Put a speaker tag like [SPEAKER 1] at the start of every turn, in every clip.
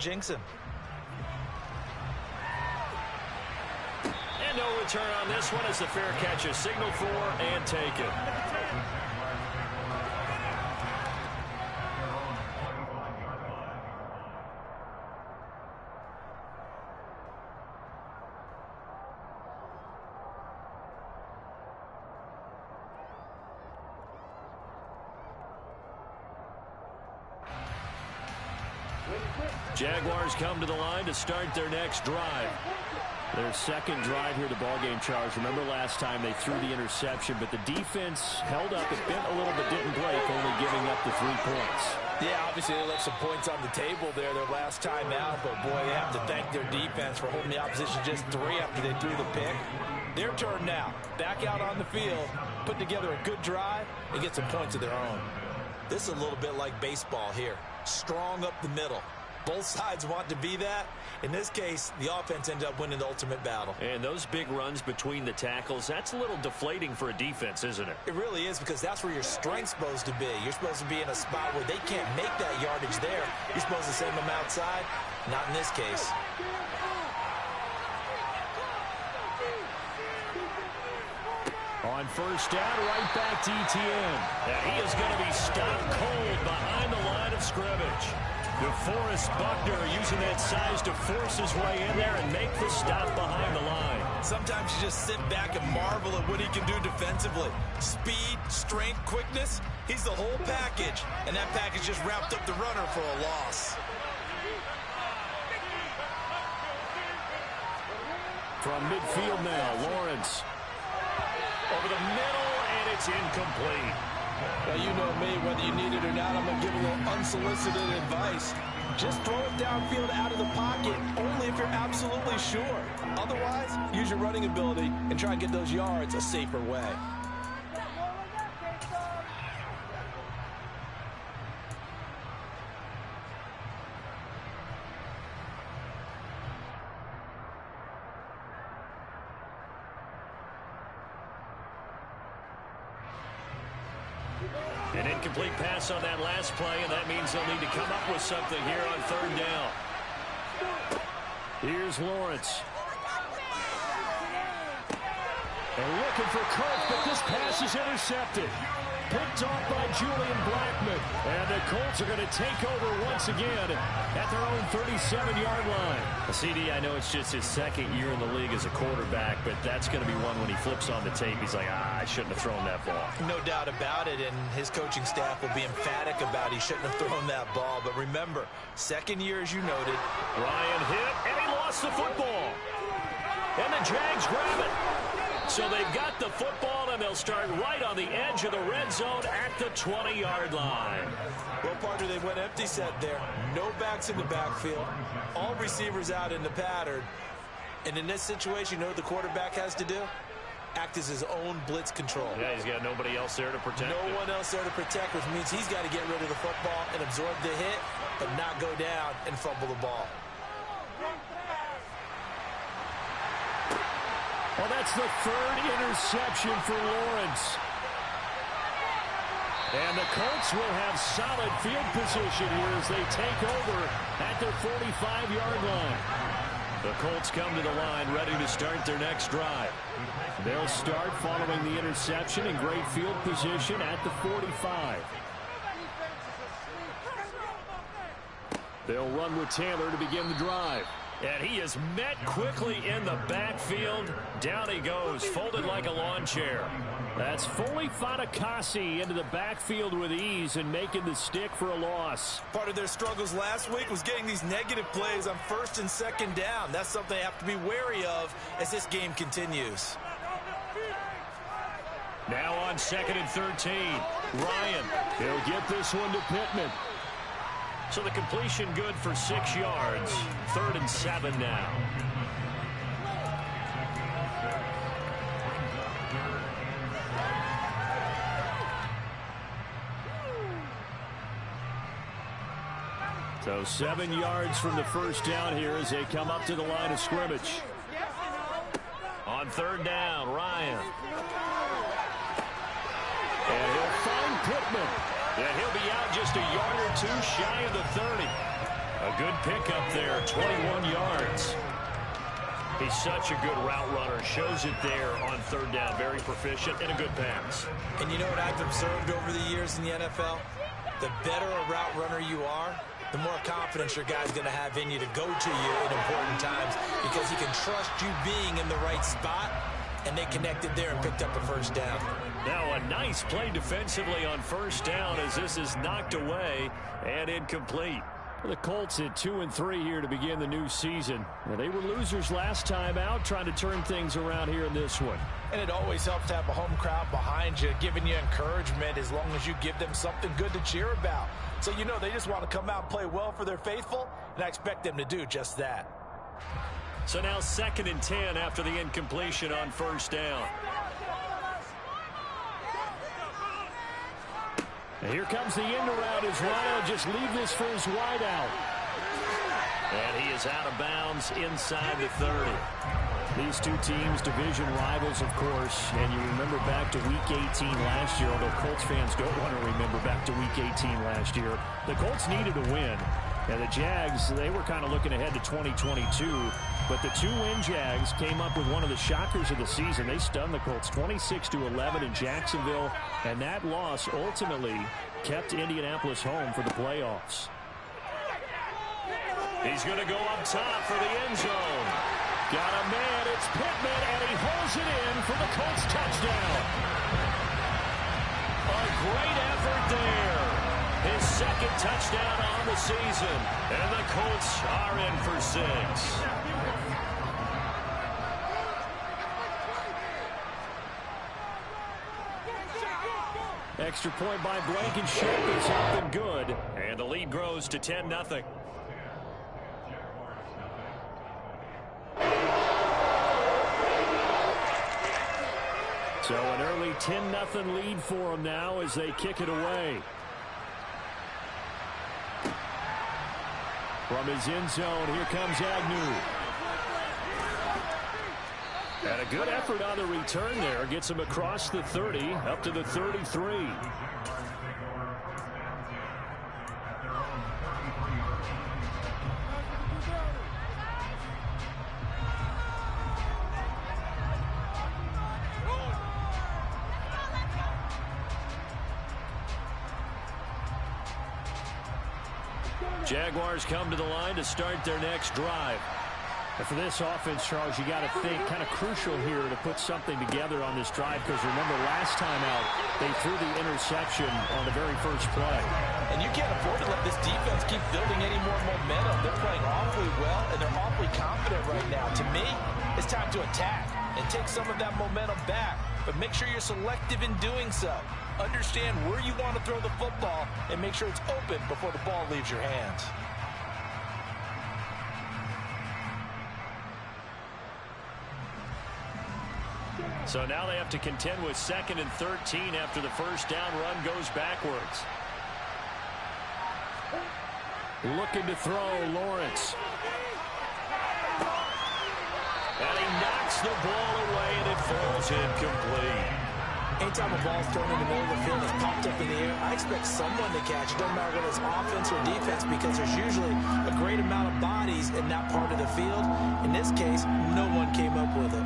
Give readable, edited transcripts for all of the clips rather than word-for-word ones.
[SPEAKER 1] jinx him.
[SPEAKER 2] And no return on this one as the fair catch is signaled for and taken. Jaguars come to the line to start their next drive. Their second drive here, the ballgame, Charles. Remember last time they threw the interception, but the defense held up. It bent a little but didn't break, only giving up the 3 points.
[SPEAKER 3] Yeah, obviously they left some points on the table there their last time out, but boy, they have to thank their defense for holding the opposition just 3 after they threw the pick. Their turn now. Back out on the field, put together a good drive, and get some points of their own.
[SPEAKER 1] This is a little bit like baseball here. Strong up the middle. Both sides want to be that. In this case, the offense ended up winning the ultimate battle.
[SPEAKER 2] And those big runs between the tackles, that's a little deflating for a defense, isn't it?
[SPEAKER 1] It really is, because that's where your strength's supposed to be. You're supposed to be in a spot where they can't make that yardage there. You're supposed to send them outside. Not in this case.
[SPEAKER 2] On first down, right back to Etienne. And he is going to be stopped cold behind the line of scrimmage. DeForest Buckner using that size to force his way in there and make the stop behind the line.
[SPEAKER 1] Sometimes you just sit back and marvel at what he can do defensively. Speed, strength, quickness, he's the whole package. And that package just wrapped up the runner for a loss.
[SPEAKER 2] From midfield now, Lawrence. Over the middle, and it's incomplete.
[SPEAKER 3] Well, you know me, whether you need it or not, I'm going to give a little unsolicited advice. Just throw it downfield out of the pocket, only if you're absolutely sure. Otherwise, use your running ability and try and get those yards a safer way.
[SPEAKER 2] An incomplete pass on that last play, and that means they'll need to come up with something here on third down. Here's Lawrence. And looking for Kirk, but this pass is intercepted. Picked off by Julian Blackman. And the Colts are going to take over once again at their own 37-yard line. CD, I know it's just his second year in the league as a quarterback, but that's going to be one when he flips on the tape. He's like, I shouldn't have thrown that ball.
[SPEAKER 1] No doubt about it, and his coaching staff will be emphatic about he shouldn't have thrown that ball. But remember, second year, as you noted.
[SPEAKER 2] Ryan hit, and he lost the football. And the Jags grab it. So they've got the football, and they'll start right on the edge of the red zone at the 20-yard line.
[SPEAKER 1] Well, partner, they went empty set there. No backs in the backfield. All receivers out in the pattern. And in this situation, you know what the quarterback has to do? Act as his own blitz control.
[SPEAKER 2] Yeah, he's got nobody else there to protect him.
[SPEAKER 1] No one else there to protect, which means he's got to get rid of the football and absorb the hit, but not go down and fumble the ball.
[SPEAKER 2] Well, that's the third interception for Lawrence. And the Colts will have solid field position here as they take over at their 45-yard line. The Colts come to the line ready to start their next drive. They'll start following the interception in great field position at the 45. They'll run with Taylor to begin the drive. And he is met quickly in the backfield. Down he goes, folded like a lawn chair. That's Foley Fatukasi into the backfield with ease and making the stick for a loss.
[SPEAKER 1] Part of their struggles last week was getting these negative plays on first and second down. That's something they have to be wary of as this game continues.
[SPEAKER 2] Now on 2nd and 13. Ryan, he'll get this one to Pittman. So the completion good for 6 yards. 3rd and 7 now. So 7 yards from the first down here as they come up to the line of scrimmage. On 3rd down, Ryan. And he'll find Pittman. And he'll be out just a yard or two shy of the 30. A good pickup there, 21 yards. He's such a good route runner. Shows it there on third down. Very proficient and a good pass.
[SPEAKER 1] And you know what I've observed over the years in the NFL? The better a route runner you are, the more confidence your guy's going to have in you to go to you in important times because he can trust you being in the right spot, and they connected there and picked up a first down.
[SPEAKER 2] Now a nice play defensively on first down as this is knocked away and incomplete. The Colts at 2-3 here to begin the new season. Well, they were losers last time out, trying to turn things around here in this one.
[SPEAKER 3] And it always helps to have a home crowd behind you, giving you encouragement as long as you give them something good to cheer about. So you know they just want to come out and play well for their faithful, and I expect them to do just that.
[SPEAKER 2] So now 2nd and 10 after the incompletion on first down. And here comes the end around as Ryan just leave this for his wide out. And he is out of bounds inside the 30. These two teams, division rivals, of course. And you remember back to Week 18 last year, although Colts fans don't want to remember back to Week 18 last year. The Colts needed a win. And the Jags, they were kind of looking ahead to 2022. But the two-win Jags came up with one of the shockers of the season. They stunned the Colts 26-11 in Jacksonville. And that loss ultimately kept Indianapolis home for the playoffs. He's going to go up top for the end zone. Got a man, it's Pittman, and he holds it in for the Colts touchdown. A great effort there. His 2nd touchdown on the season. And the Colts are in for 6. Extra point by Blankenship is up and good. And the lead grows to 10-0. So an early 10-0 lead for them now as they kick it away. From his end zone, here comes Agnew. And a good effort on the return there. Gets him across the 30, up to the 33. Jaguars come to the line to start their next drive. And for this offense, Charles, you got to think kind of crucial here to put something together on this drive because remember last time out they threw the interception on the very first play.
[SPEAKER 3] And you can't afford to let this defense keep building any more momentum. They're playing awfully well and they're awfully confident right now. To me, it's time to attack and take some of that momentum back. But make sure you're selective in doing so. Understand where you want to throw the football and make sure it's open before the ball leaves your hands.
[SPEAKER 2] So now they have to contend with 2nd and 13 after the first down run goes backwards. Looking to throw, Lawrence. And he knocks the ball away and it falls incomplete.
[SPEAKER 1] Anytime a ball's thrown in the middle of the field that's popped up in the air, I expect someone to catch it. Doesn't matter whether it's offense or defense because there's usually a great amount of bodies in that part of the field. In this case, no one came up with it.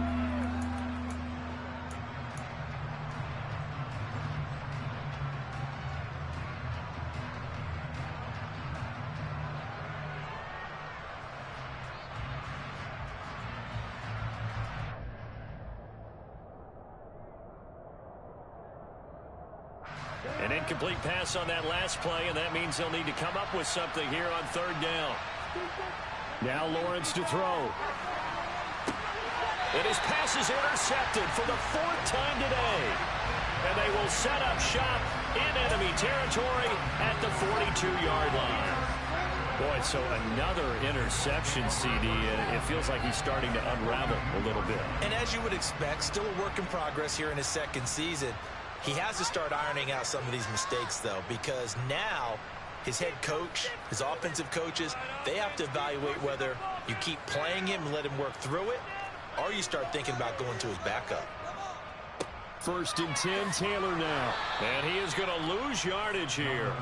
[SPEAKER 2] An incomplete pass on that last play, and that means they'll need to come up with something here on third down. Now Lawrence to throw. And his pass is intercepted for the 4th time today. And they will set up shop in enemy territory at the 42-yard line. Boy, so another interception, CD. It feels like he's starting to unravel a little bit.
[SPEAKER 1] And as you would expect, still a work in progress here in his 2nd season. He has to start ironing out some of these mistakes, though, because now his head coach, his offensive coaches, they have to evaluate whether you keep playing him and let him work through it, or you start thinking about going to his backup.
[SPEAKER 2] First and 10, Taylor now. And he is going to lose yardage here.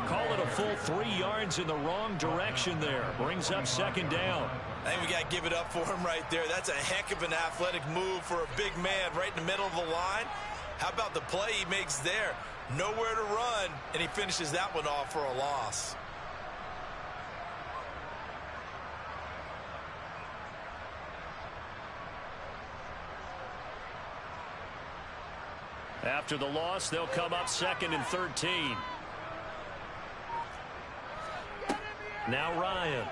[SPEAKER 2] Call it a full 3 yards in the wrong direction there. Brings up second down.
[SPEAKER 3] I think we got to give it up for him right there. That's a heck of an athletic move for a big man right in the middle of the line. How about the play he makes there? Nowhere to run, and he finishes that one off for a loss.
[SPEAKER 2] After the loss, they'll come up second and 13. Now Ryan.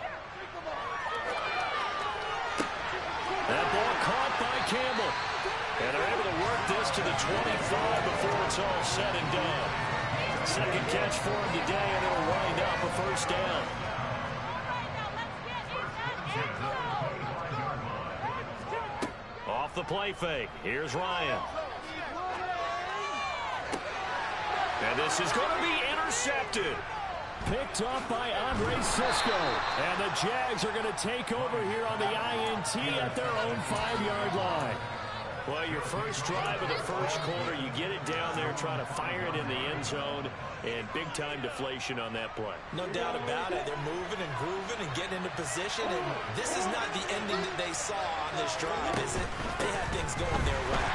[SPEAKER 2] That ball caught by Campbell. And they're able to work this to the 25 before it's all said and done. Second catch for him today, and it'll wind up a first down. Off the play fake. Here's Ryan. And this is going to be intercepted. Picked off by Andre Cisco. And the Jags are going to take over here on the INT at their own 5-yard line. Well, your first drive of the first quarter, you get it down there, trying to fire it in the end zone, and big-time deflation on that play.
[SPEAKER 1] No doubt about it. They're moving and grooving and getting into position, and this is not the ending that they saw on this drive, is it? They had things going their way.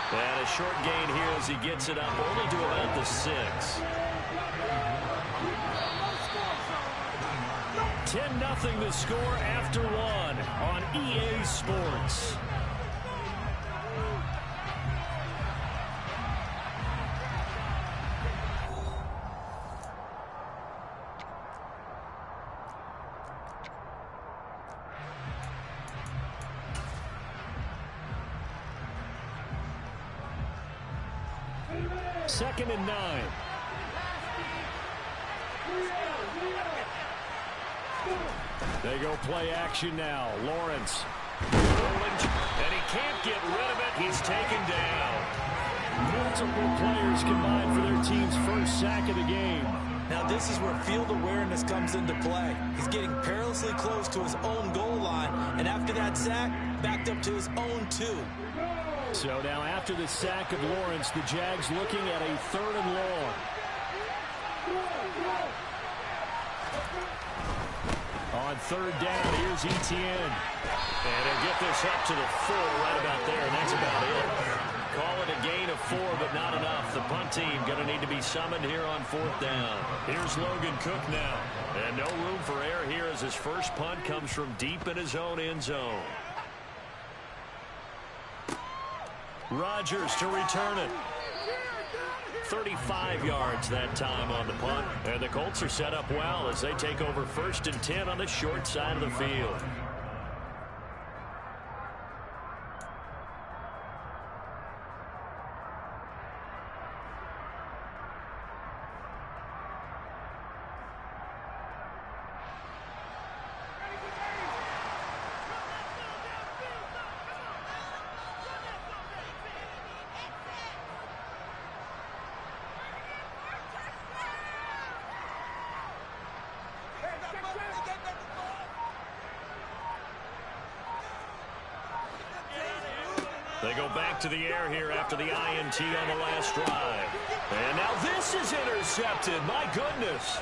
[SPEAKER 2] And a short gain here as he gets it up only to about the 6. 10-0 the score after 1 on EA Sports. Second and 9. They go play action now. Lawrence. And he can't get rid of it. He's taken down. Multiple players combined for their team's first sack of the game.
[SPEAKER 1] Now this is where field awareness comes into play. He's getting perilously close to his own goal line. And after that sack, backed up to his own 2.
[SPEAKER 2] So now after the sack of Lawrence, the Jags looking at a 3rd and long. On 3rd down, here's Etienne. And he'll get this up to the 4 right about there, and that's about it. Call it a gain of 4, but not enough. The punt team going to need to be summoned here on 4th down. Here's Logan Cook now. And no room for error here as his first punt comes from deep in his own end zone. Rodgers to return it. 35 yards that time on the punt. And the Colts are set up well as they take over 1st and 10 on the short side of the field. They go back to the air here after the INT on the last drive. And now this is intercepted. My goodness.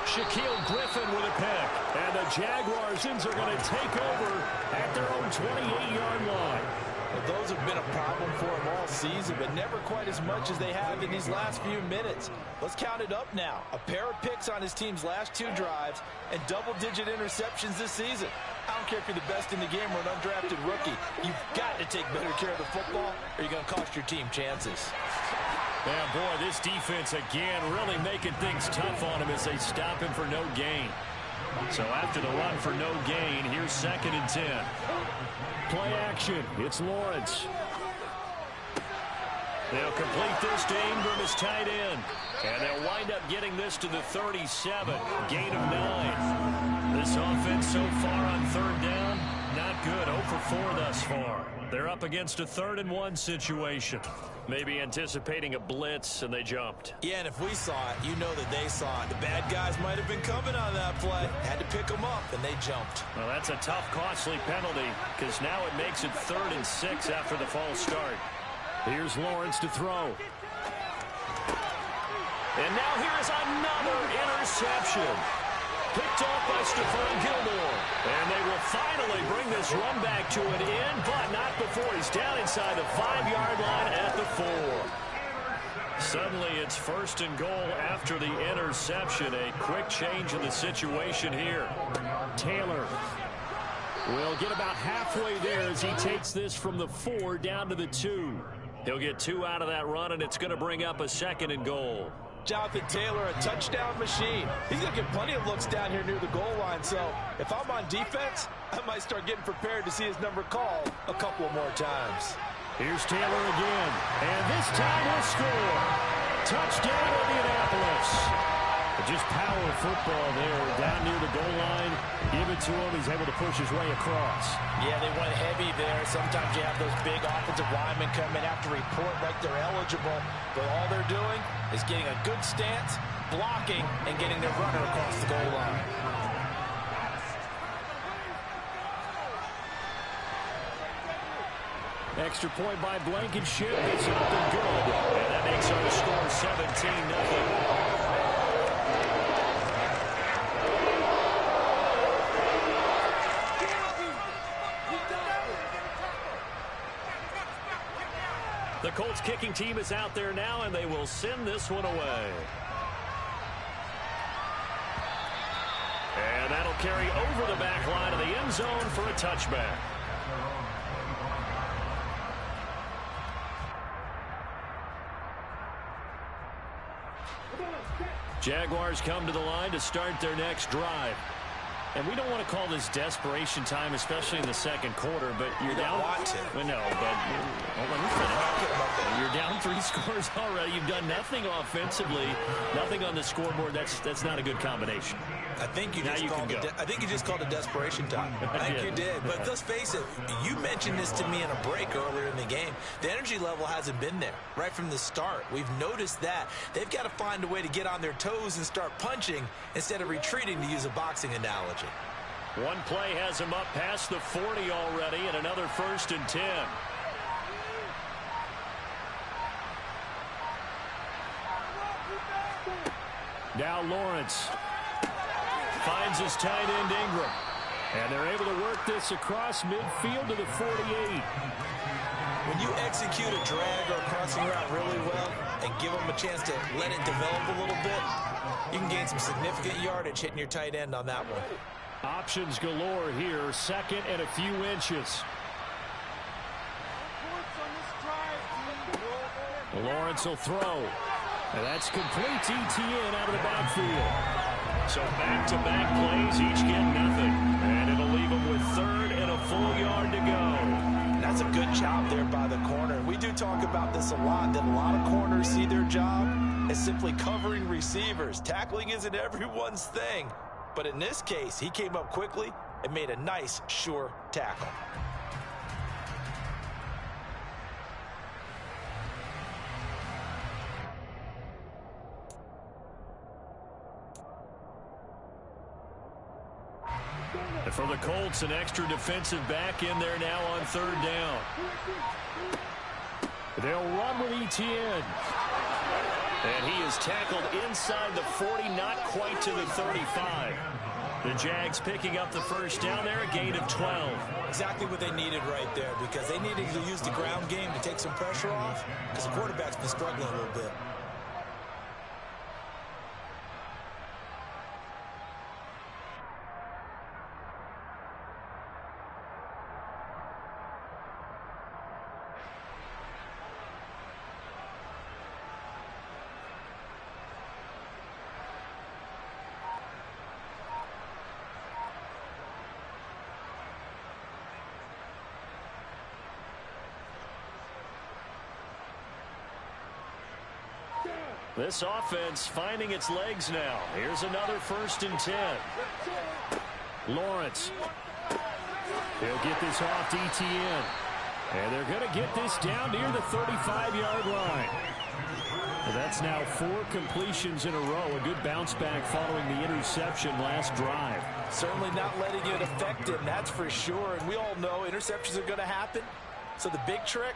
[SPEAKER 2] Shaquille Griffin with a pick. And the Jaguarsons are going to take over at their own 28-yard line.
[SPEAKER 1] Well, those have been a problem for him all season, but never quite as much as they have in these last few minutes. Let's count it up now. A pair of picks on his team's last 2 drives and double-digit interceptions this season. I don't care if you're the best in the game or an undrafted rookie. You've got to take better care of the football or you're going to cost your team chances.
[SPEAKER 2] Yeah, boy, this defense again really making things tough on him as they stop him for no gain. So after the run for no gain, here's 2nd and 10. Play action. It's Lawrence. They'll complete this to Ingram as tight end. And they'll wind up getting this to the 37. Gain of 9. This offense so far on 3rd down, not good. 0 for 4 thus far. They're up against a 3rd and 1 situation. Maybe anticipating a blitz, and they jumped.
[SPEAKER 1] Yeah, and if we saw it, you know that they saw it. The bad guys might have been coming on that play. Had to pick them up, and they jumped.
[SPEAKER 2] Well, that's a tough, costly penalty, because now it makes it 3rd and 6 after the false start. Here's Lawrence to throw. And now here's another interception. Picked off by Stephon Gilmore. And they will finally bring this run back to an end, but not before he's down inside the 5-yard line at the 4. Suddenly it's 1st and goal after the interception. A quick change in the situation here. Taylor will get about halfway there as he takes this from the 4 down to the 2. He'll get 2 out of that run, and it's going to bring up a 2nd and goal.
[SPEAKER 3] Jonathan Taylor, a touchdown machine. He's going to get plenty of looks down here near the goal line. So if I'm on defense, I might start getting prepared to see his number called a couple more times.
[SPEAKER 2] Here's Taylor again, and this time he'll score. Touchdown, Indianapolis. Just power football there down near the goal line. Give it to him. He's able to push his way across.
[SPEAKER 3] Yeah, they went heavy there. Sometimes you have those big offensive linemen come in, have to report like they're eligible. But all they're doing is getting a good stance, blocking, and getting their runner across the goal line.
[SPEAKER 2] Extra point by Blankenship. It's up and good. And that makes our score 17-0. The Colts kicking team is out there now, and they will send this one away. And that'll carry over the back line of the end zone for a touchback. Jaguars come to the line to start their next drive. And we don't want to call this desperation time, especially in the second quarter, but you're down. Well, no, but let me finish. You're down 3 scores already. You've done nothing offensively, nothing on the scoreboard. That's not a good combination.
[SPEAKER 1] I think you just called it desperation time. I think you did. But let's face it, you mentioned this to me in a break earlier in the game. The energy level hasn't been there right from the start. We've noticed that. They've got to find a way to get on their toes and start punching instead of retreating, to use a boxing analogy.
[SPEAKER 2] One play has him up past the 40 already, and another 1st and 10. Now Lawrence finds his tight end Ingram. And they're able to work this across midfield to the 48.
[SPEAKER 1] When you execute a drag or a crossing route really well and give them a chance to let it develop a little bit, you can gain some significant yardage hitting your tight end on that one.
[SPEAKER 2] Options galore here, 2nd and a few inches. Lawrence will throw. And that's complete to ETN out of the backfield. So back-to-back plays, each get nothing. And it'll leave them with 3rd and a full yard to go.
[SPEAKER 1] That's a good job there by the corner. We do talk about this a lot, that a lot of corners see their job as simply covering receivers. Tackling isn't everyone's thing. But in this case, he came up quickly and made a nice, sure tackle.
[SPEAKER 2] And for the Colts, an extra defensive back in there now on 3rd down. They'll run with ETN. And he is tackled inside the 40, not quite to the 35. The Jags picking up the 1st down there, a gain of 12.
[SPEAKER 1] Exactly what they needed right there, because they needed to use the ground game to take some pressure off, because the quarterback's been struggling a little bit.
[SPEAKER 2] This offense finding its legs now. Here's another 1st and 10. Lawrence. He'll get this off to ETN. And they're going to get this down near the 35-yard line. Well, that's now 4 completions in a row. A good bounce back following the interception last drive.
[SPEAKER 1] Certainly not letting it affect him, that's for sure. And we all know interceptions are going to happen. So the big trick,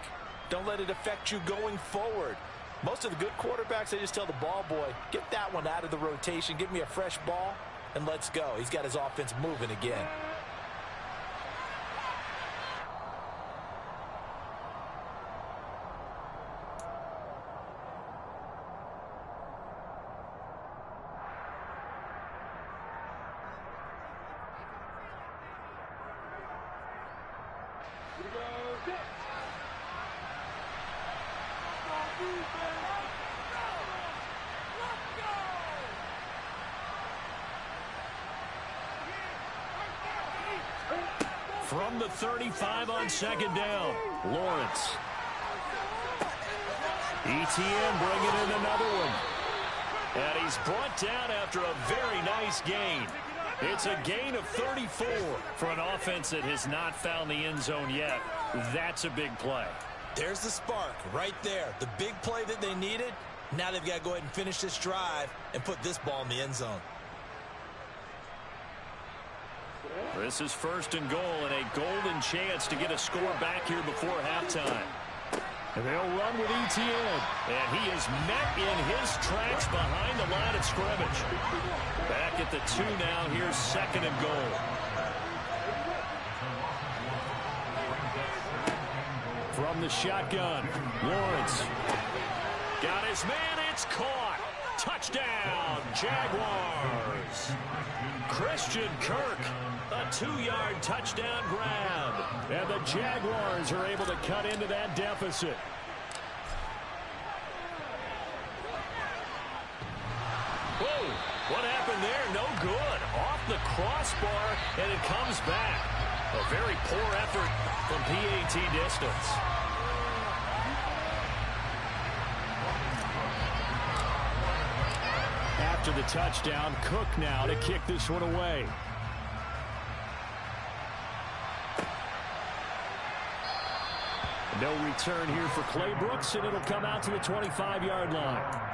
[SPEAKER 3] Don't let it affect you going forward. Most of the good quarterbacks, they just tell the ball boy, get that one out of the rotation, give me a fresh ball, and let's go. He's got his offense moving again.
[SPEAKER 2] From the 35 on second down, Lawrence. ETN bringing in another one. And he's brought down after a very nice gain. It's a gain of 34 for an offense that has not found the end zone yet. That's a big play.
[SPEAKER 1] There's the spark right there. The big play that they needed. Now they've got to go ahead and finish this drive and put this ball in the end zone.
[SPEAKER 2] This is first and goal and a golden chance to get a score back here before halftime. And they'll run with ETN. And he is met in his tracks behind the line of scrimmage. Back at the 2 now. Here's second and goal. From the shotgun, Lawrence. Got his man. It's caught. Touchdown, Jaguars. Christian Kirk, a 2-yard touchdown grab. And the Jaguars are able to cut into that deficit. Whoa, what happened there? No good. Off the crossbar, and it comes back. A very poor effort from PAT distance. After the touchdown, Cook now to kick this one away. No return here for Clay Brooks, and it'll come out to the 25-yard line.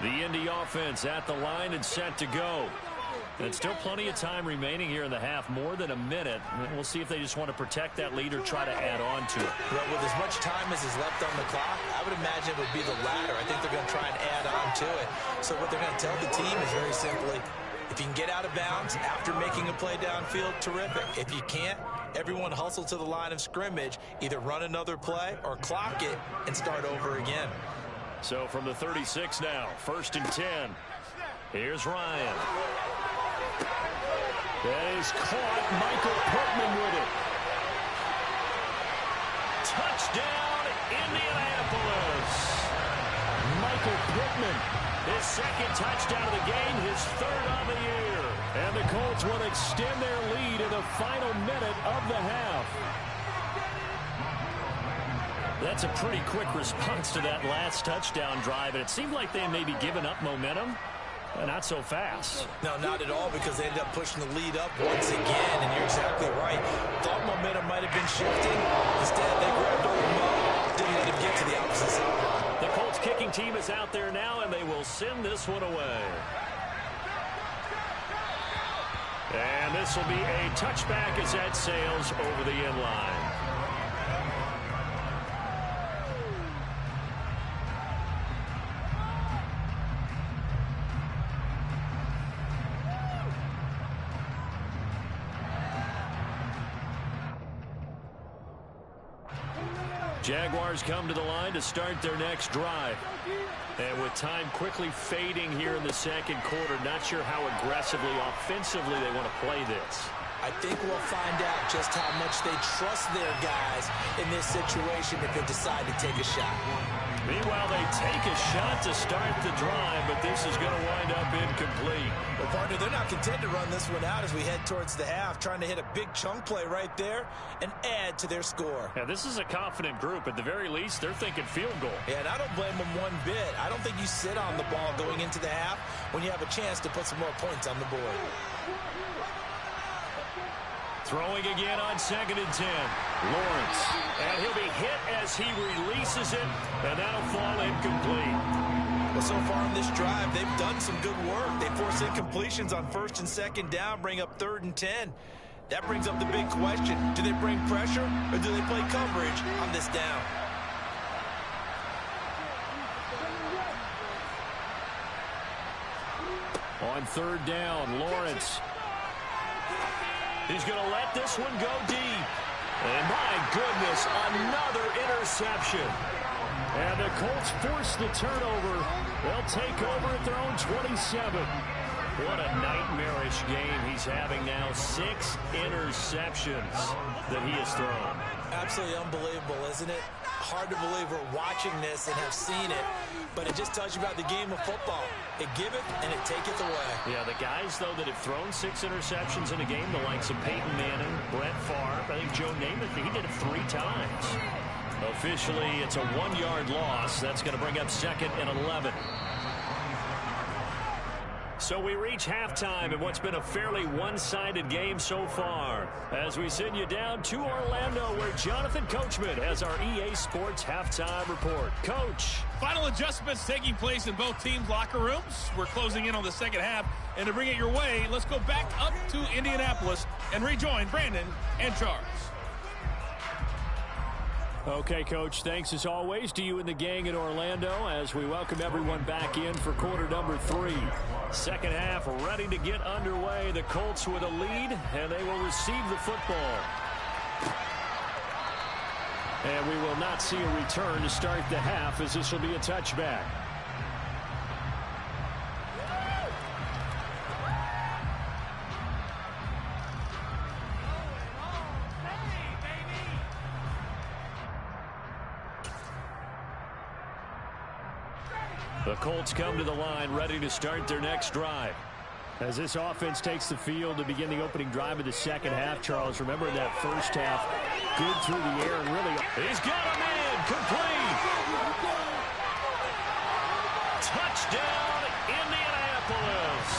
[SPEAKER 2] The Indy offense at the line and set to go. And still plenty of time remaining here in the half, more than a minute. We'll see if they just want to protect that lead or try to add on to it.
[SPEAKER 1] Well, with as much time as is left on the clock, I would imagine it would be the latter. I think they're going to try and add on to it. So what they're going to tell the team is very simply, if you can get out of bounds after making a play downfield, terrific. If you can't, everyone hustle to the line of scrimmage, either run another play or clock it and start over again.
[SPEAKER 2] So from the 36 now, first and 10. Here's Ryan. That is caught. Michael Pittman with it. Touchdown, Indianapolis. Michael Pittman, his second touchdown of the game, his third on the year. And the Colts will extend their lead in the final minute of the half. That's a pretty quick response to that last touchdown drive, and it seemed like they may be giving up momentum. Not so fast.
[SPEAKER 1] No, not at all, because they ended up pushing the lead up once again, and you're exactly right. Thought momentum might have been shifting. Instead, they grabbed the remote, didn't let him get to the opposite sideline.
[SPEAKER 2] The Colts kicking team is out there now, and they will send this one away. And this will be a touchback as that sails over the end line. Jaguars come to the line to start their next drive. And with time quickly fading here in the second quarter, not sure how aggressively, offensively they want to play this.
[SPEAKER 1] I think we'll find out just how much they trust their guys in this situation if they decide to take a shot.
[SPEAKER 2] Meanwhile, they take a shot to start the drive, but this is going to wind up incomplete.
[SPEAKER 1] Well, partner, they're not content to run this one out as we head towards the half, trying to hit a big chunk play right there and add to their score.
[SPEAKER 2] Yeah, this is a confident group. At the very least, they're thinking field goal.
[SPEAKER 1] Yeah, and I don't blame them one bit. I don't think you sit on the ball going into the half when you have a chance to put some more points on the board.
[SPEAKER 2] Throwing again on 2nd and 10. Lawrence. And he'll be hit as he releases it, and that'll fall incomplete.
[SPEAKER 1] Well, so far in this drive, they've done some good work. They force incompletions on 1st and 2nd down, bring up 3rd and 10. That brings up the big question. Do they bring pressure, or do they play coverage on this down?
[SPEAKER 2] On 3rd down, Lawrence. He's going to let this one go deep. And my goodness, another interception. And the Colts force the turnover. They'll take over at their own 27. What a nightmarish game he's having now. 6 interceptions that he has thrown.
[SPEAKER 1] Absolutely unbelievable, isn't it? Hard to believe we're watching this and have seen it, but it just tells you about the game of football. It giveth and it taketh away.
[SPEAKER 2] Yeah, the guys, though, that have thrown 6 interceptions in a game, the likes of Peyton Manning, Brett Favre, I think Joe Namath, he did it 3 times. Officially, it's a 1-yard loss. That's going to bring up 2nd and 11. So we reach halftime in what's been a fairly one-sided game so far, as we send you down to Orlando, where Jonathan Coachman has our EA Sports halftime report. Coach.
[SPEAKER 4] Final adjustments taking place in both teams' locker rooms. We're closing in on the second half, and to bring it your way, let's go back up to Indianapolis and rejoin Brandon and Charles.
[SPEAKER 2] Okay, Coach, thanks as always to you and the gang in Orlando as we welcome everyone back in for quarter number 3. Second half ready to get underway. The Colts with a lead, and they will receive the football. And we will not see a return to start the half, as this will be a touchback. The Colts come to the line ready to start their next drive. As this offense takes the field to begin the opening drive of the second half, Charles, remember in that first half, good through the air and really... He's got him in, complete! Touchdown, Indianapolis!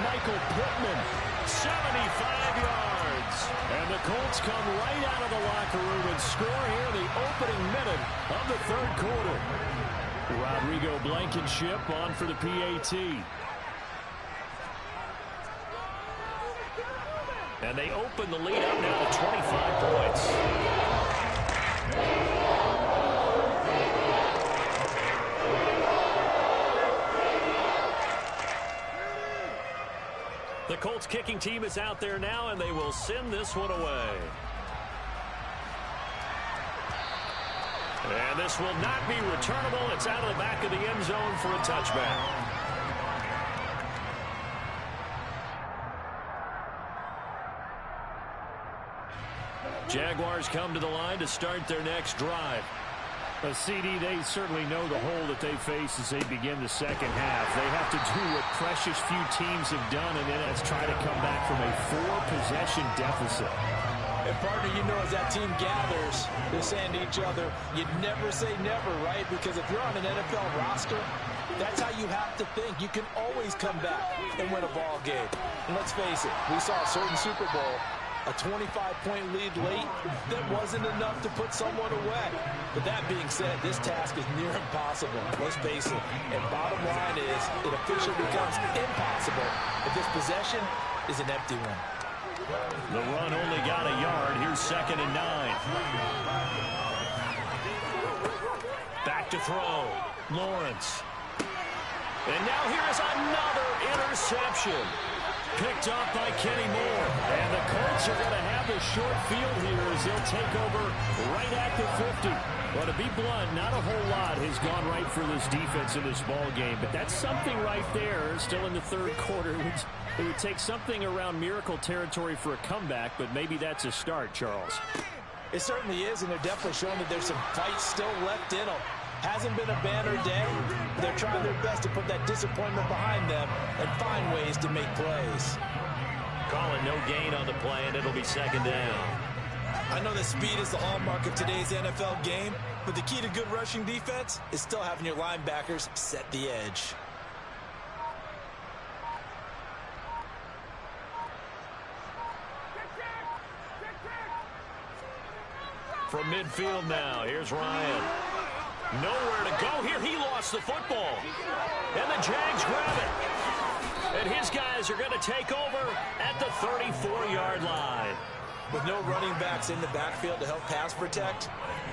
[SPEAKER 2] Michael Pittman, 75 yards. And the Colts come right out of the locker room and score here in the opening minute of the third quarter. Rodrigo Blankenship on for the PAT. And they open the lead up now to 25 points. The Colts kicking team is out there now, and they will send this one away. And this will not be returnable. It's out of the back of the end zone for a touchback. Jaguars come to the line to start their next drive. CD, they certainly know the hole that they face as they begin the second half. They have to do what precious few teams have done, and then that's try to come back from a 4-possession deficit.
[SPEAKER 1] And partner, you know, as that team gathers, they're saying to each other, you never say never, right? Because if you're on an NFL roster, that's how you have to think. You can always come back and win a ball game. And let's face it, we saw a certain Super Bowl, a 25-point lead late, that wasn't enough to put someone away. But that being said, this task is near impossible. Let's face it. And bottom line is, it officially becomes impossible if this possession is an empty one.
[SPEAKER 2] The run only got a yard. Here's 2nd and 9. Back to throw. Lawrence. And now here is another interception. Picked off by Kenny Moore. And the Colts are going to have a short field here as they'll take over right at the 50. Well, to be blunt, not a whole lot has gone right for this defense in this ball game. But that's something right there, still in the third quarter. It would take something around miracle territory for a comeback, but maybe that's a start, Charles.
[SPEAKER 1] It certainly is, and they're definitely showing that there's some fight still left in them. Hasn't been a banner day. They're trying their best to put that disappointment behind them and find ways to make plays.
[SPEAKER 2] Calling no gain on the play, and it'll be 2nd down.
[SPEAKER 1] I know that speed is the hallmark of today's NFL game, but the key to good rushing defense is still having your linebackers set the edge.
[SPEAKER 2] From midfield now, here's Ryan. Nowhere to go here. He lost the football. And the Jags grab it. And his guys are going to take over at the 34-yard line.
[SPEAKER 1] With no running backs in the backfield to help pass protect,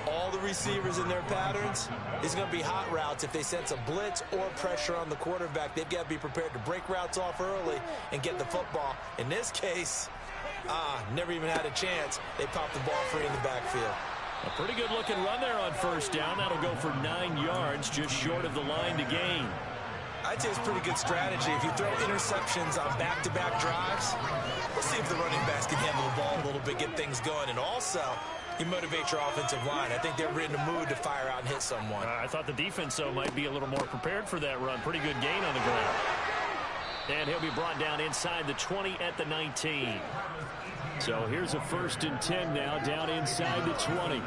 [SPEAKER 1] all the receivers in their patterns, it's going to be hot routes if they sense a blitz or pressure on the quarterback. They've got to be prepared to break routes off early and get the football. In this case, never even had a chance. They popped the ball free in the backfield.
[SPEAKER 2] A pretty good looking run there on first down. That'll go for 9 yards, just short of the line to gain.
[SPEAKER 1] I'd say it's a pretty good strategy. If you throw interceptions on back-to-back drives, we'll see if the running backs can handle the ball a little bit, get things going. And also, you motivate your offensive line. I think they're in the mood to fire out and hit someone.
[SPEAKER 2] I thought the defense, though, might be a little more prepared for that run. Pretty good gain on the ground. And he'll be brought down inside the 20 at the 19. So here's a 1st and 10 now, down inside the 20.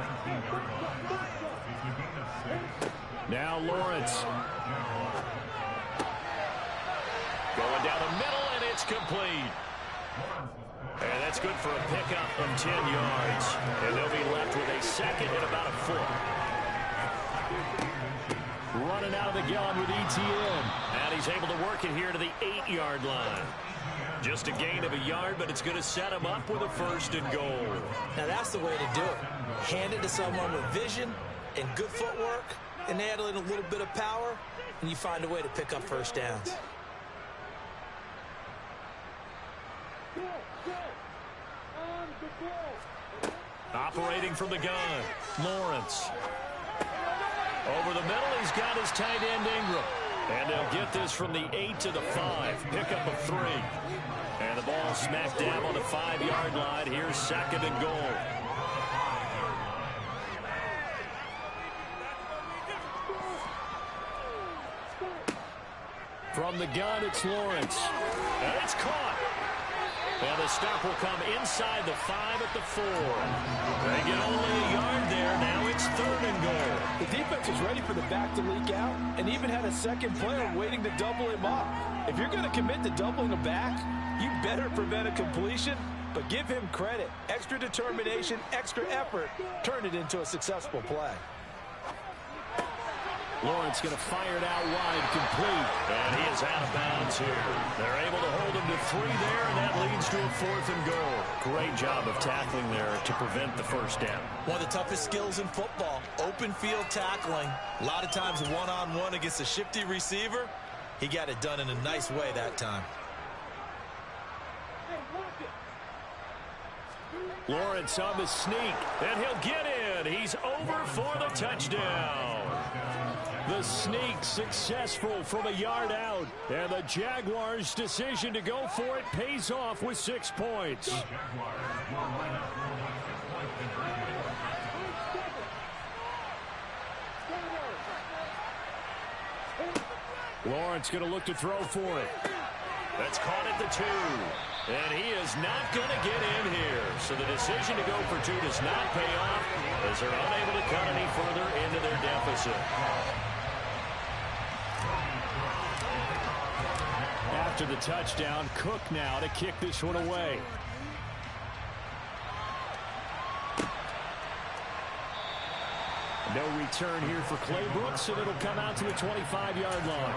[SPEAKER 2] Now Lawrence. Going down the middle, and it's complete. And that's good for a pickup of 10 yards. And they'll be left with a second and about a foot. Running out of the gun with ETN. And he's able to work it here to the 8-yard line. Just a gain of a yard, but it's going to set him up with a 1st and goal.
[SPEAKER 1] Now that's the way to do it. Hand it to someone with vision and good footwork, and add in a little bit of power, and you find a way to pick up first downs.
[SPEAKER 2] Operating from the gun, Lawrence. Over the middle, he's got his tight end Ingram. And they'll get this from the 8 to the 5. Pickup of 3. And the ball smack dab on the 5-yard line. Here's 2nd and goal. From the gun, it's Lawrence. And it's caught. And the stop will come inside the 5 at the 4. They get only a yard there. Now it's 3rd and goal.
[SPEAKER 3] The defense was ready for the back to leak out and even had a second player waiting to double him up. If you're going to commit to doubling a back, you better prevent a completion, but give him credit. Extra determination, extra effort, turn it into a successful play.
[SPEAKER 2] Lawrence going to fire it out wide, complete. And he is out of bounds here. They're able to hold him to 3 there, and that leads to a 4th and goal. Great job of tackling there to prevent the 1st down.
[SPEAKER 1] One of the toughest skills in football, open field tackling. A lot of times one-on-one against a shifty receiver. He got it done in a nice way that time.
[SPEAKER 2] Lawrence on the sneak, and he'll get in. He's over for the touchdown. The sneak successful from a yard out, and the Jaguars' decision to go for it pays off with 6 points. Lawrence going to look to throw for it. That's caught at the 2. And he is not going to get in here. So the decision to go for 2 does not pay off as they're unable to cut any further into their deficit. After the touchdown, Cook now to kick this one away. No return here for Claybrook, and it'll come out to the 25-yard line.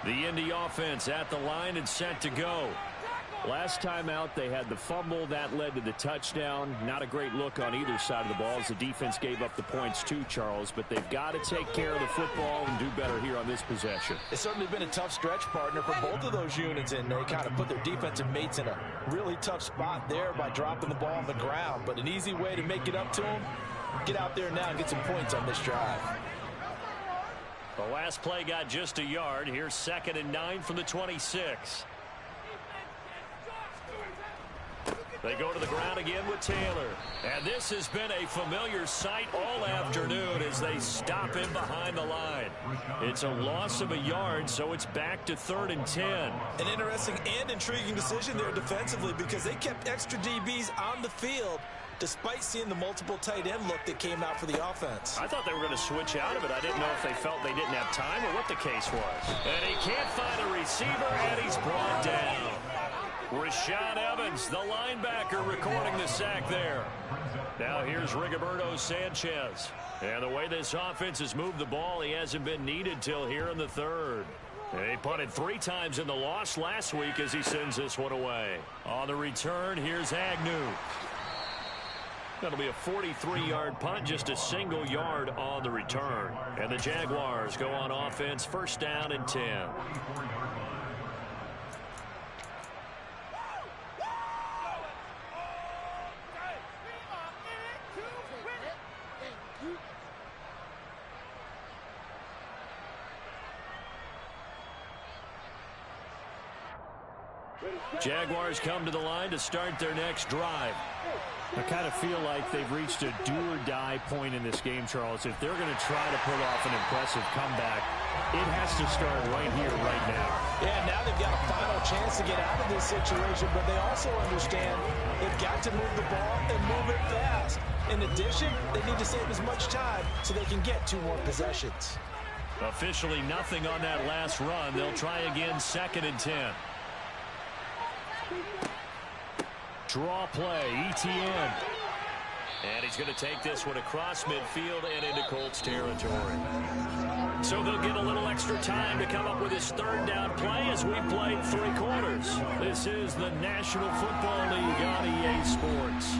[SPEAKER 2] The Indy offense at the line and set to go. Last time out, they had the fumble. That led to the touchdown. Not a great look on either side of the ball as the defense gave up the points too, Charles. But they've got to take care of the football and do better here on this possession.
[SPEAKER 3] It's certainly been a tough stretch, partner, for both of those units, and they kind of put their defensive mates in a really tough spot there by dropping the ball on the ground. But an easy way to make it up to them, get out there now and get some points on this drive.
[SPEAKER 2] The last play got just a yard. Here's 2nd and 9 from the 26. They go to the ground again with Taylor. And this has been a familiar sight all afternoon as they stop him behind the line. It's a loss of a yard, so it's back to 3rd and 10.
[SPEAKER 1] An interesting and intriguing decision there defensively because they kept extra DBs on the field despite seeing the multiple tight end look that came out for the offense.
[SPEAKER 2] I thought they were going to switch out of it. I didn't know if they felt they didn't have time or what the case was. And he can't find a receiver, and he's brought down. Rashaan Evans, the linebacker, recording the sack there. Now here's Rigoberto Sanchez. And the way this offense has moved the ball, he hasn't been needed till here in the third. And he punted 3 times in the loss last week as he sends this one away. On the return, here's Agnew. That'll be a 43-yard punt, just a single yard on the return. And the Jaguars go on offense, first down and 10. Jaguars come to the line to start their next drive. I kind of feel like they've reached a do-or-die point in this game, Charles. If they're going to try to pull off an impressive comeback, it has to start right here, right now.
[SPEAKER 1] Yeah, now they've got a final chance to get out of this situation, but they also understand they've got to move the ball and move it fast. In addition, they need to save as much time so they can get 2 more possessions.
[SPEAKER 2] Officially nothing on that last run. They'll try again, second and 10. Draw play, ETN. And he's going to take this one across midfield and into Colts territory. So they'll get a little extra time to come up with his third down play as we played 3 quarters. This is the National Football League on EA Sports.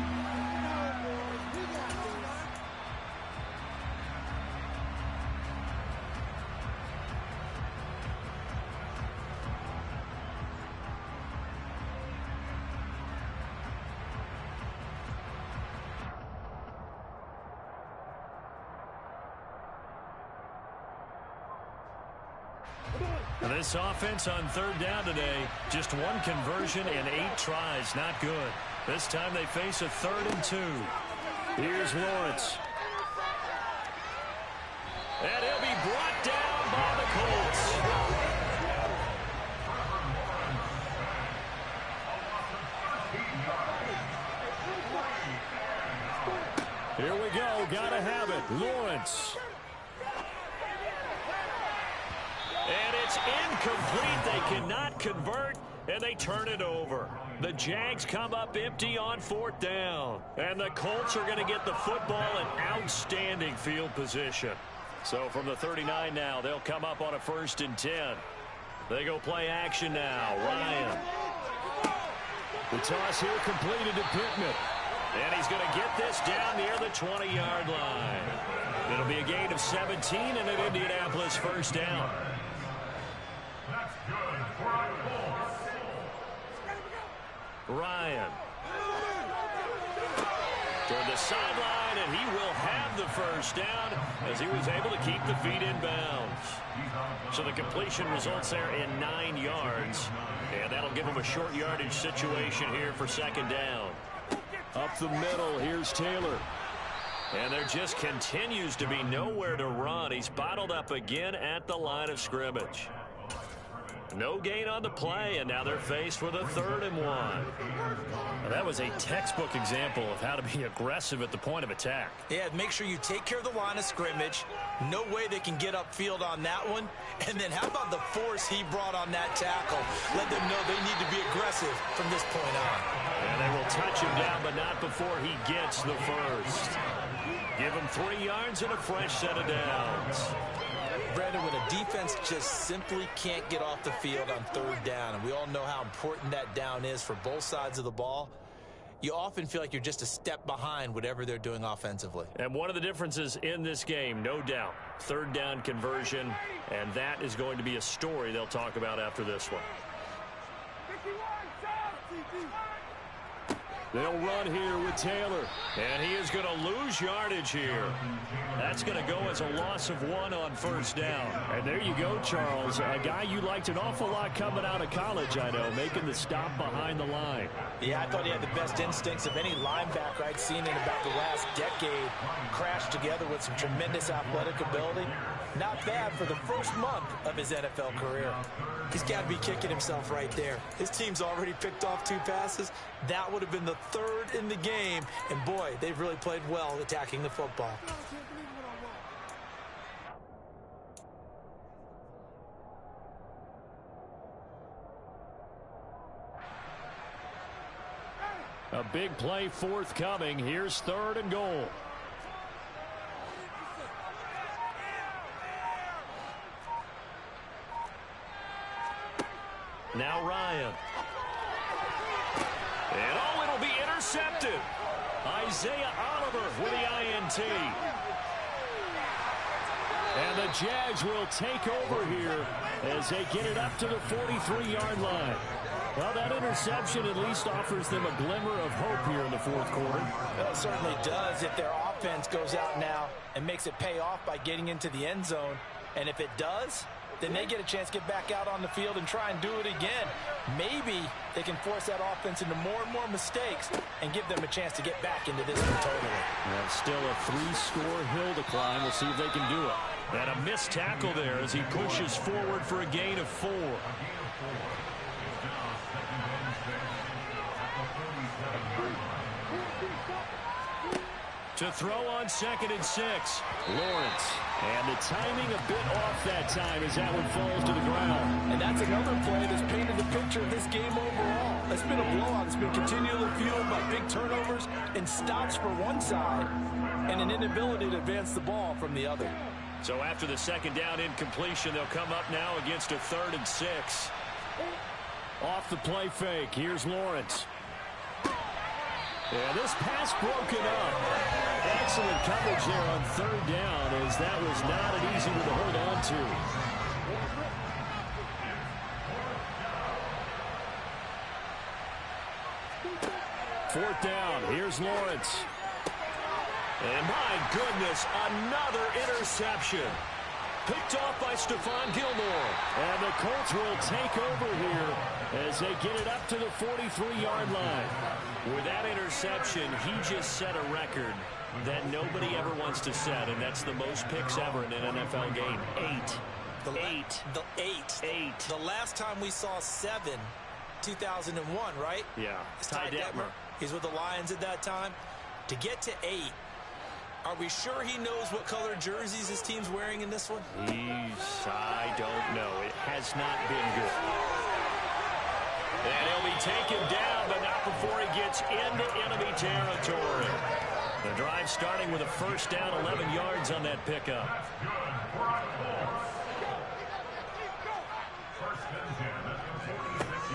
[SPEAKER 2] This offense on third down today, just 1 conversion and 8 tries, not good. This time they face a 3rd and 2. Here's Lawrence. And he'll be brought down by the Colts. Here we go, gotta have it. Lawrence. And it's incomplete. They cannot convert, and they turn it over. The Jags come up empty on 4th down. And the Colts are going to get the football in outstanding field position. So from the 39 now, they'll come up on a 1st and 10. They go play action now. Ryan. The toss here completed to Pittman. And he's going to get this down near the 20-yard line. It'll be a gain of 17 and an Indianapolis 1st down. Ryan. Toward the sideline, and he will have the 1st down as he was able to keep the feet in bounds. So the completion results there in 9 yards, and that'll give him a short yardage situation here for 2nd down. Up the middle, here's Taylor. And there just continues to be nowhere to run. He's bottled up again at the line of scrimmage. No gain on the play, and now they're faced with a 3rd and 1. Well, that was a textbook example of how to be aggressive at the point of attack.
[SPEAKER 1] Yeah, make sure you take care of the line of scrimmage. No way they can get upfield on that one. And then how about the force he brought on that tackle? Let them know they need to be aggressive from this point on.
[SPEAKER 2] And they will touch him down, but not before he gets the 1st. Give him 3 yards and a fresh set of downs.
[SPEAKER 1] Brandon, when a defense just simply can't get off the field on 3rd down, and we all know how important that down is for both sides of the ball, you often feel like you're just a step behind whatever they're doing offensively.
[SPEAKER 2] And one of the differences in this game, no doubt, 3rd down conversion, and that is going to be a story they'll talk about after this one. They'll run here with Taylor. And he is going to lose yardage here. That's going to go as a loss of 1 on 1st down. And there you go, Charles. A guy you liked an awful lot coming out of college, I know, making the stop behind the line.
[SPEAKER 1] Yeah, I thought he had the best instincts of any linebacker I'd seen in about the last decade. Crashed together with some tremendous athletic ability. Not bad for the first month of his NFL career. He's got to be kicking himself right there. His team's already picked off 2 passes. That would have been the third in the game, and boy, they've really played well attacking the football.
[SPEAKER 2] A big play forthcoming. Here's 3rd and goal. Now Ryan. And it'll be intercepted. Isaiah Oliver with the INT. And the Jags will take over here as they get it up to the 43-yard line. Well, that interception at least offers them a glimmer of hope here in the 4th quarter.
[SPEAKER 3] Well, it certainly does if their offense goes out now and makes it pay off by getting into the end zone. And if it does, then they get a chance to get back out on the field and try and do it again. Maybe they can force that offense into more and more mistakes and give them a chance to get back into this one totally.
[SPEAKER 2] Well, still a 3-score hill to climb. We'll see if they can do it. And a missed tackle there as he pushes forward for a gain of 4. To throw on 2nd and 6. Lawrence. And the timing a bit off that time as that one falls to the ground.
[SPEAKER 3] And that's another play that's painted the picture of this game overall. It's been a blowout. It's been continually fueled by big turnovers and stops for one side and an inability to advance the ball from the other.
[SPEAKER 2] So after the 2nd down incompletion, they'll come up now against a 3rd and 6. Off the play fake. Here's Lawrence. And this pass broken up. Excellent coverage there on 3rd down as that was not an easy one to hold on to. Fourth down. Here's Lawrence. And my goodness, another interception. Picked off by Stephon Gilmore. And the Colts will take over here as they get it up to the 43-yard line. With that interception, he just set a record that nobody ever wants to set, and that's the most picks ever in an NFL game. 8.
[SPEAKER 1] The last time we saw 7, 2001, right?
[SPEAKER 2] Yeah.
[SPEAKER 1] It's Ty Detmer. He's with the Lions at that time. To get to 8, are we sure he knows what color jerseys his team's wearing in this one?
[SPEAKER 2] I don't know. It has not been good. And he'll be taken down, but not before he gets into enemy territory. The drive starting with a 1st down, 11 yards on that pickup.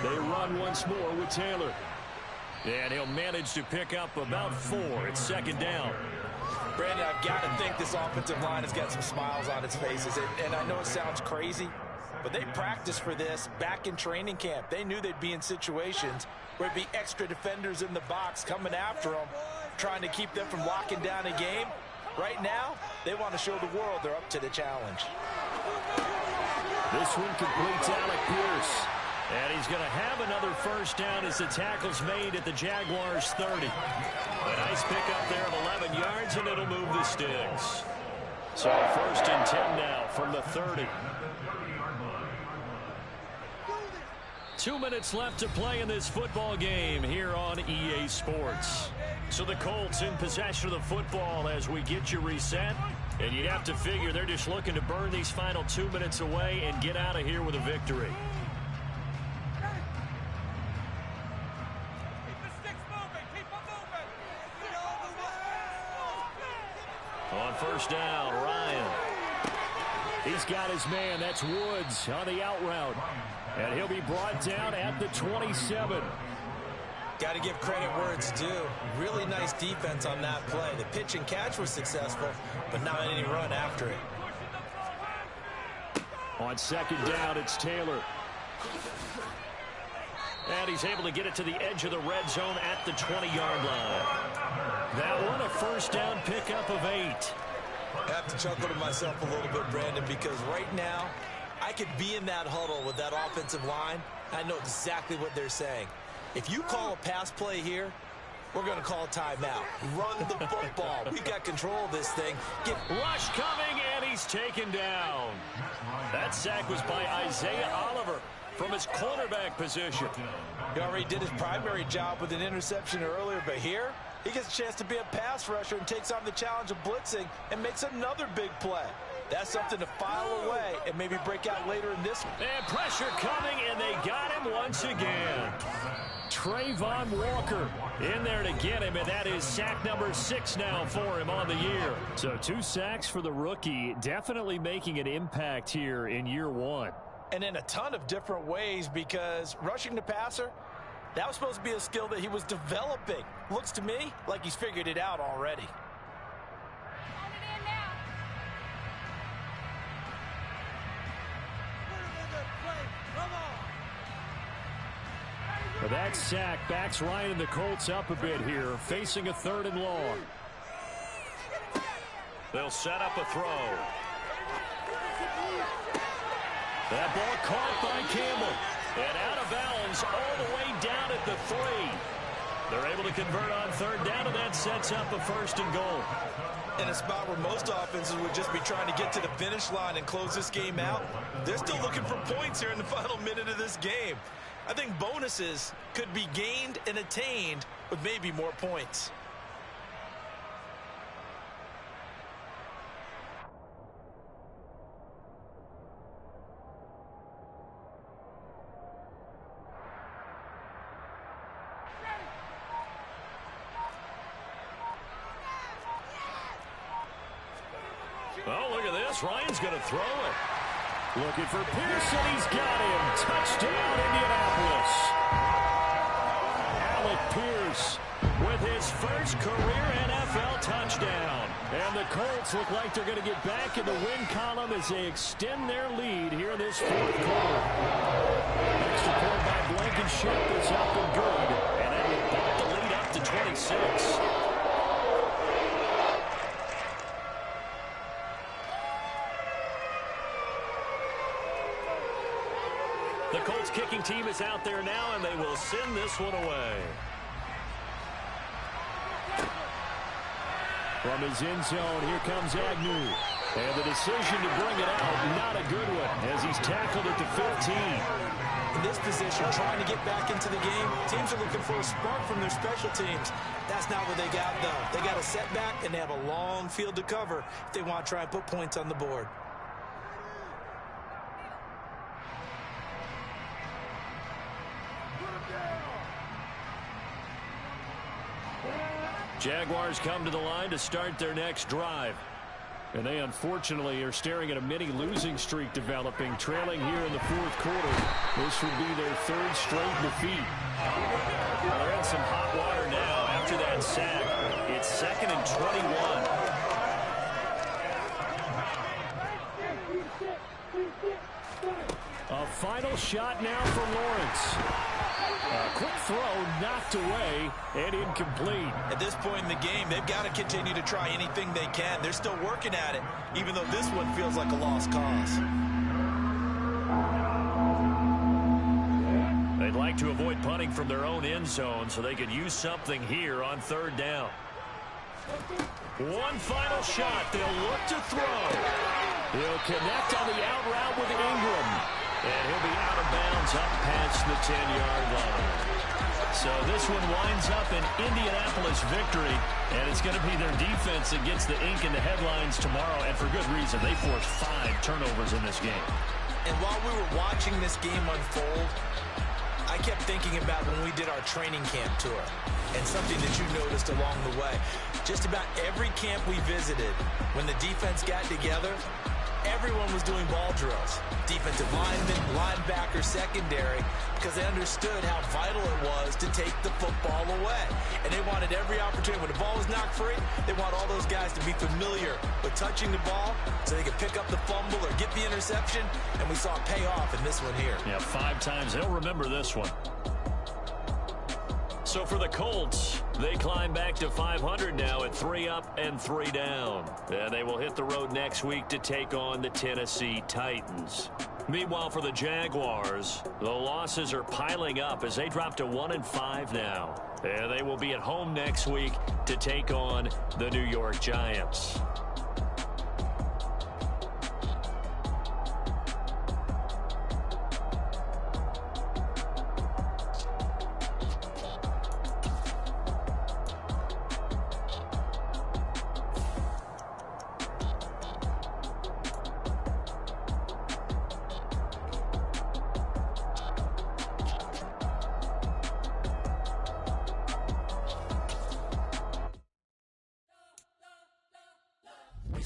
[SPEAKER 2] They run once more with Taylor. And he'll manage to pick up about 4. It's 2nd down.
[SPEAKER 3] Brandon, I've got to think this offensive line has got some smiles on its faces. And I know it sounds crazy, but they practiced for this back in training camp. They knew they'd be in situations where there'd be extra defenders in the box coming after them, trying to keep them from locking down a game. Right now, they want to show the world they're up to the challenge.
[SPEAKER 2] This one completes Alec Pierce. And he's going to have another 1st down as the tackle's made at the Jaguars' 30. A nice pickup there of 11 yards, and it'll move the sticks. So 1st and 10 now from the 30. 2 minutes left to play in this football game here on EA Sports. So the Colts in possession of the football as we get you reset. And you'd have to figure they're just looking to burn these final 2 minutes away and get out of here with a victory. On 1st down, Ryan. He's got his man. That's Woods on the out route. And he'll be brought down at the 27.
[SPEAKER 1] Got to give credit where it's due. Really nice defense on that play. The pitch and catch was successful, but not any run after it.
[SPEAKER 2] On 2nd down, it's Taylor. And he's able to get it to the edge of the red zone at the 20-yard line. That one, a 1st down pickup of 8.
[SPEAKER 1] I have to chuckle to myself a little bit, Brandon, because right now I could be in that huddle with that offensive line. I know exactly what they're saying. If you call a pass play here, we're going to call a timeout. Run the football. We've got control of this thing.
[SPEAKER 2] Rush coming, and he's taken down. That sack was by Isaiah Oliver from his cornerback position.
[SPEAKER 3] He already did his primary job with an interception earlier, but here he gets a chance to be a pass rusher and takes on the challenge of blitzing and makes another big play. That's something to file away and maybe break out later in this one.
[SPEAKER 2] And pressure coming, and they got him once again. Trayvon Walker in there to get him, and that is sack number 6 now for him on the year. So 2 sacks for the rookie, definitely making an impact here in year 1.
[SPEAKER 3] And in a ton of different ways, because rushing the passer, that was supposed to be a skill that he was developing. Looks to me like he's figured it out already.
[SPEAKER 2] But that sack backs Ryan and the Colts up a bit here, facing a 3rd and long. They'll set up a throw. That ball caught by Campbell. And out of bounds all the way down at the 3. They're able to convert on 3rd down, and that sets up a 1st and goal.
[SPEAKER 3] In a spot where most offenses would just be trying to get to the finish line and close this game out, they're still looking for points here in the final minute of this game. I think bonuses could be gained and attained with maybe more points.
[SPEAKER 2] Oh, look at this. Ryan's going to throw it. Looking for Pearson. He's got him. Touchdown, Indianapolis. Alec Pierce with his first career NFL touchdown. And the Colts look like they're going to get back in the win column as they extend their lead here in this 4th quarter. Extra point by Blankenship is up and good. And that will bump the lead up to 26. The Colts kicking team is out there now, and they will send this one away. From his end zone, here comes Agnew. And the decision to bring it out, not a good one, as he's tackled at the 15.
[SPEAKER 3] In this position, trying to get back into the game, teams are looking for a spark from their special teams. That's not what they got, though. They got a setback, and they have a long field to cover if they want to try and put points on the board.
[SPEAKER 2] Jaguars come to the line to start their next drive. And they unfortunately are staring at a mini losing streak developing, trailing here in the 4th quarter. This would be their 3rd straight defeat. They're in some hot water now after that sack. It's 2nd and 21. A final shot now for Lawrence. A quick throw knocked away and incomplete.
[SPEAKER 3] At this point in the game, they've got to continue to try anything they can. They're still working at it, even though this one feels like a lost cause.
[SPEAKER 2] They'd like to avoid punting from their own end zone so they could use something here on 3rd down. One final shot. They'll look to throw. He'll connect on the out route with Ingram. And he'll be out of bounds up past the 10-yard line. So this one winds up an Indianapolis victory, and it's going to be their defense that gets the ink in the headlines tomorrow, and for good reason. They forced 5 turnovers in this game.
[SPEAKER 3] And while we were watching this game unfold, I kept thinking about when we did our training camp tour and something that you noticed along the way. Just about every camp we visited, when the defense got together, everyone was doing ball drills. Defensive linemen, linebackers, secondary, because they understood how vital it was to take the football away. And they wanted every opportunity. When the ball was knocked free, they want all those guys to be familiar with touching the ball so they could pick up the fumble or get the interception. And we saw it pay off in this one here.
[SPEAKER 2] Yeah, 5 times. They'll remember this one. So for the Colts, they climb back to 500 now at 3 up and 3 down. And they will hit the road next week to take on the Tennessee Titans. Meanwhile, for the Jaguars, the losses are piling up as they drop to 1-5 now. And they will be at home next week to take on the New York Giants.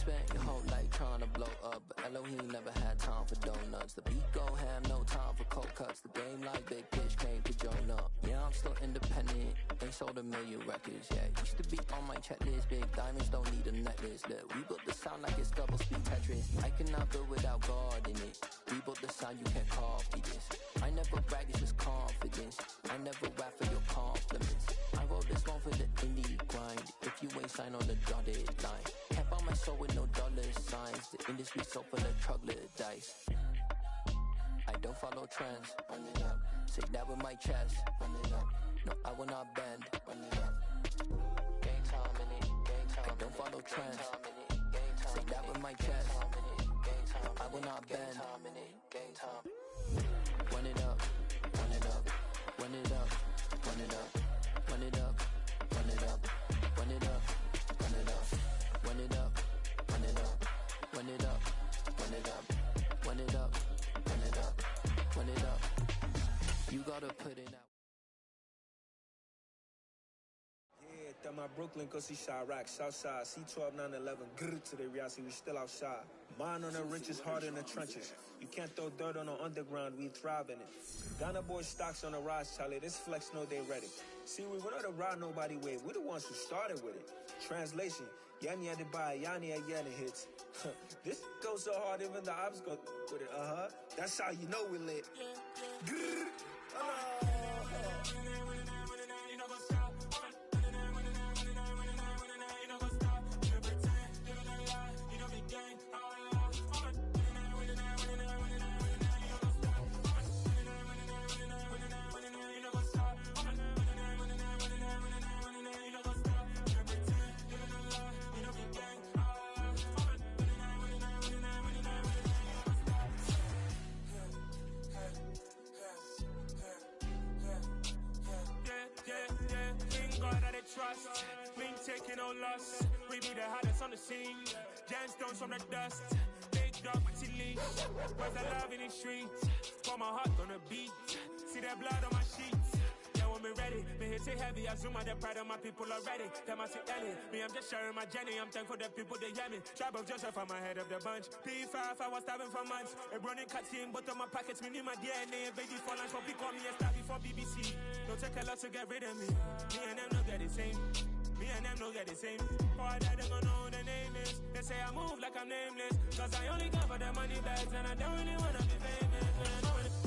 [SPEAKER 5] spent your whole life trying to blow up, but Elohim never had time for donuts. The beat go ham, no time for cold cuts. The game like Big Pitch came to join up. Yeah, I'm still independent, ain't sold a million records yet. Used to be on my checklist, big diamonds don't need a necklace. Look, we built the sound like it's double speed Tetris. I cannot build without God in it. We built the sound, you can't copy this. I never brag, it's just confidence. I never rap for your compliments. I wrote this one for the indie grind. If you ain't signed on the dotted line, can't buy my soul with no dollar signs. The industry so full of troglodytes. I don't follow trends. Run it up. Say that with my chest. Run it up. No, I will not bend. Run it up. Gang time in it. Gang time. I don't follow trends. Say that with my chest. I will not bend. Gang time. Run it up. Run it up. Run it up. Run it up. Run it up. Run it up. Run it up. Run it up. Run it up. Run it up. Run it up. Run it up. Run it up. Run it up. Run it up. You gotta put it out.
[SPEAKER 6] Yeah, that my Brooklyn, cause he Chirac, Southside, C12, 911, grrr to the Riasi, we still outside. Mine on the riches, hard in the trenches. You can't throw dirt on the underground, we thrive in it. Ghana boys stocks on the rise, Charlie, this flex know they ready. See, we were not to ride nobody wave, we the ones who started with it. Translation, Yanni had to buy, Yanni again hits. This goes so hard, even the ops go with it, That's how you know we lit. Grrr,
[SPEAKER 7] trust, me taking no loss. We be the hardest on the scene. Gemstones from the dust. Big dog with your leash. Where's the love in the streets? Got my heart on the beat. See that blood on my sheets. Yeah, when me ready, me hit it heavy. I zoom out the pride of my people already. Them I see Ellie. Me, I'm just sharing my journey. I'm thankful the people they hear me. Tribe of Joseph, I'm ahead of the bunch. P5, I was starving for months. A running cutscene, but on my pockets, me need my DNA. Baby for lunch, for pick on me and start before BBC. Don't take a lot to get rid of me. Me and them don't get the same. Me and them don't get the same. Boy, that they gonna know who the name is. They say I move like I'm nameless. Cause I only got for the money bags and I don't really wanna be famous.